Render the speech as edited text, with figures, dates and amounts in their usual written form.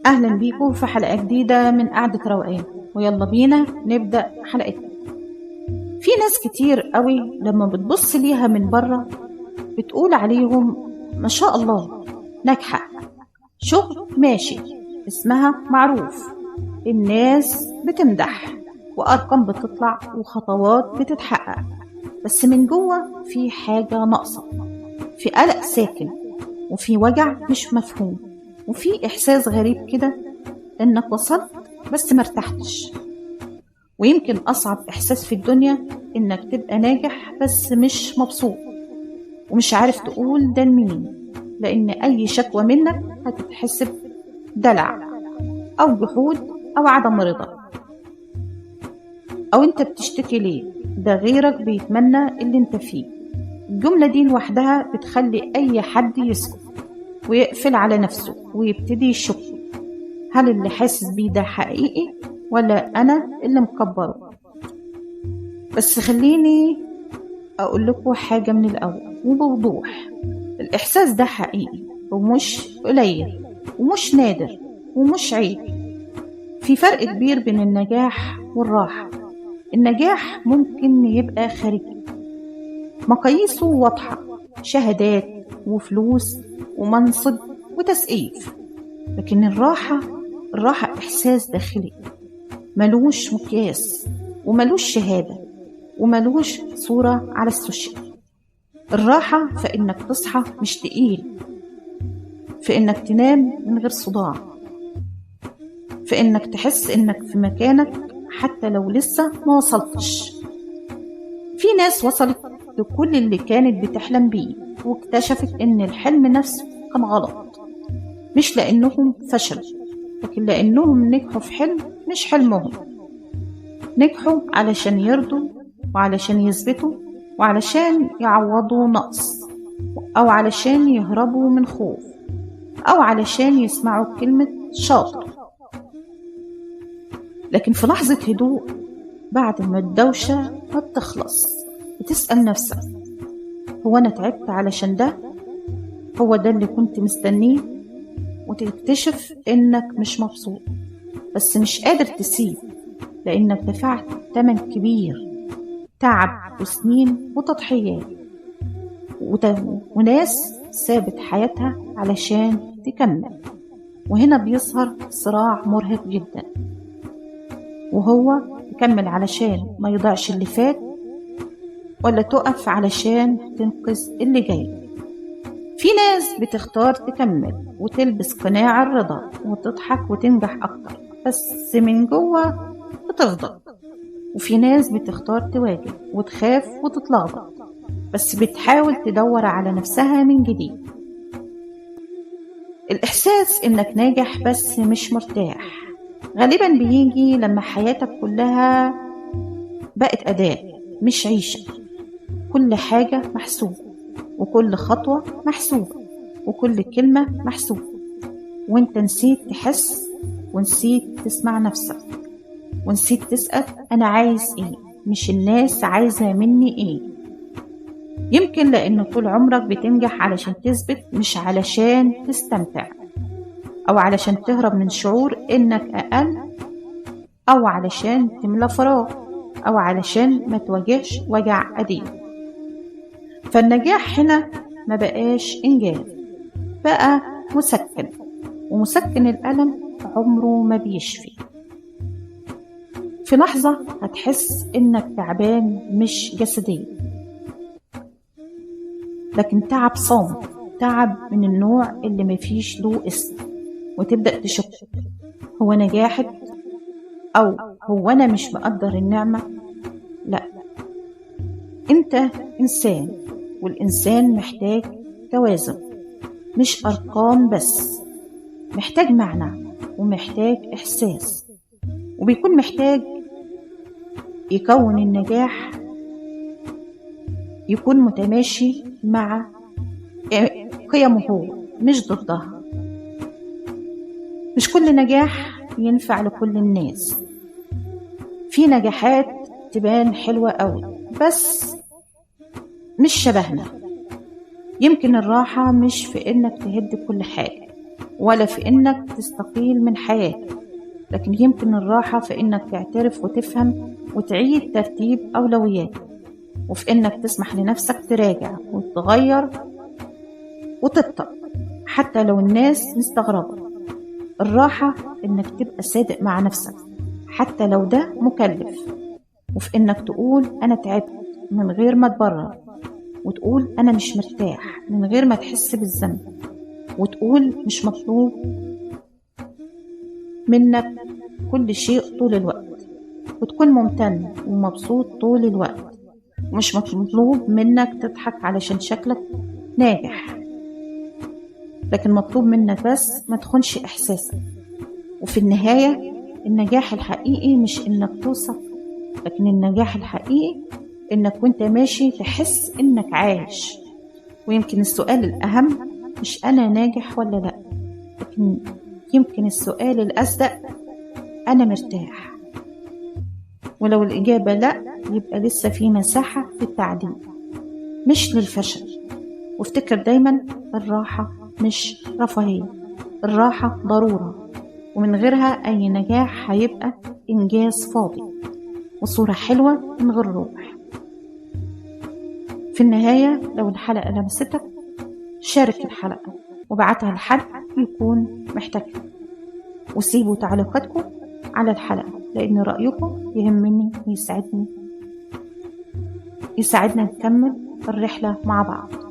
أهلا بيكم في حلقة جديدة من قعدة روقان، ويلا بينا نبدأ حلقتنا. في ناس كتير قوي لما بتبص ليها من بره بتقول عليهم ما شاء الله ناجحة، شغل ماشي، اسمها معروف، الناس بتمدح وأرقام بتطلع وخطوات بتتحقق، بس من جوه في حاجة ناقصة، في قلق ساكن، وفي وجع مش مفهوم، وفي إحساس غريب كده إنك وصلت بس مرتحتش. ويمكن أصعب إحساس في الدنيا إنك تبقى ناجح بس مش مبسوط ومش عارف تقول ده لمين، لأن أي شكوى منك هتتحسب دلع أو جحود أو عدم رضا، أو أنت بتشتكي ليه ده غيرك بيتمنى اللي أنت فيه. الجملة دي لوحدها بتخلي أي حد يسكت ويقفل على نفسه ويبتدي يشك، هل اللي حاسس بيه ده حقيقي ولا أنا اللي مكبره؟ بس خليني أقول لكم حاجة من الأول وبوضوح، الإحساس ده حقيقي ومش قليل ومش نادر ومش عيب. في فرق كبير بين النجاح والراحة. النجاح ممكن يبقى خارجي، مقاييسه واضحة، شهادات وفلوس ومنصب وتسقيف، لكن الراحة إحساس داخلي ملوش مقياس وملوش شهادة وملوش صورة على السوشيال. الراحة في إنك تصحى مش تقيل، في إنك تنام من غير صداع، في إنك تحس إنك في مكانك حتى لو لسه ما وصلتش. في ناس وصلت لكل اللي كانت بتحلم بيه واكتشفت إن الحلم نفسه كان غلط، مش لأنهم فشلوا، لكن لأنهم نجحوا في حلم مش حلمهم. نجحوا علشان يرضوا وعلشان يثبتوا وعلشان يعوضوا نقص، أو علشان يهربوا من خوف، أو علشان يسمعوا كلمة شاطر. لكن في لحظة هدوء بعد ما الدوشة ما بتخلص بتسأل نفسك، هو أنا تعبت علشان ده؟ هو ده اللي كنت مستنيه؟ وتكتشف إنك مش مبسوط بس مش قادر تسيب، لأنك دفعت ثمن كبير، تعب وسنين وتضحيات، وناس سابت حياتها علشان تكمل. وهنا بيظهر صراع مرهق جدا، وهو تكمل علشان ما يضيعش اللي فات ولا تقف علشان تنقذ اللي جاي. في ناس بتختار تكمل وتلبس قناع الرضا وتضحك وتنجح أكتر بس من جوه بتفضل، وفي ناس بتختار تواجه وتخاف وتتلخبط بس بتحاول تدور على نفسها من جديد. الإحساس إنك ناجح بس مش مرتاح غالبا بيجي لما حياتك كلها بقت أداء مش عيشة، كل حاجة محسوبة وكل خطوة محسوبة وكل كلمة محسوبة، وانت نسيت تحس ونسيت تسمع نفسك ونسيت تسأل أنا عايز إيه، مش الناس عايزة مني إيه. يمكن لأن طول عمرك بتنجح علشان تثبت مش علشان تستمتع، أو علشان تهرب من شعور إنك أقل، أو علشان تملى فراغ، أو علشان ما تواجهش وجع قديم. فالنجاح هنا ما بقاش إنجاز، بقى مسكن، ومسكن الألم عمره ما بيشفي. في لحظة هتحس إنك تعبان مش جسديا، لكن تعب صامت، تعب من النوع اللي مفيش له اسم، وتبدأ تشك، هو نجاحت أو هو أنا مش مقدر النعمة؟ لا، أنت إنسان، والإنسان محتاج توازن، مش أرقام بس، محتاج معنى ومحتاج إحساس، وبيكون محتاج يكون النجاح يكون متماشي مع قيمه هو مش ضدها. مش كل نجاح ينفع لكل الناس، في نجاحات تبان حلوة قوي بس مش شبهنا. يمكن الراحة مش في إنك تهد كل حاجة، ولا في إنك تستقيل من حياتك، لكن يمكن الراحة في إنك تعترف وتفهم وتعيد ترتيب أولوياتك، وفي إنك تسمح لنفسك تراجع وتغير وتبطأ حتى لو الناس مستغربة. الراحة إنك تبقى صادق مع نفسك حتى لو ده مكلف، وفي إنك تقول أنا تعبت من غير ما تبرر، وتقول أنا مش مرتاح من غير ما تحس بالذنب، وتقول مش مطلوب منك كل شيء طول الوقت، وتكون ممتن ومبسوط طول الوقت، ومش مطلوب منك تضحك علشان شكلك ناجح، لكن مطلوب منك بس ما تخونش إحساسك. وفي النهاية النجاح الحقيقي مش إنك توصل، لكن النجاح الحقيقي إنك وانت ماشي تحس إنك عايش. ويمكن السؤال الأهم مش أنا ناجح ولا لأ، لكن يمكن السؤال الأصدق أنا مرتاح. ولو الإجابة لأ، يبقى لسه في مساحة في التعديل مش للفشل. وافتكر دايما الراحة مش رفاهية، الراحة ضرورة، ومن غيرها أي نجاح هيبقى إنجاز فاضي وصورة حلوة من غير روح. في النهاية لو الحلقة لمستك شارك الحلقة وبعتها لحد يكون محتاجها، وسيبوا تعليقاتكم على الحلقة لأن رأيكم يهمني ويساعدنا نكمل الرحلة مع بعض.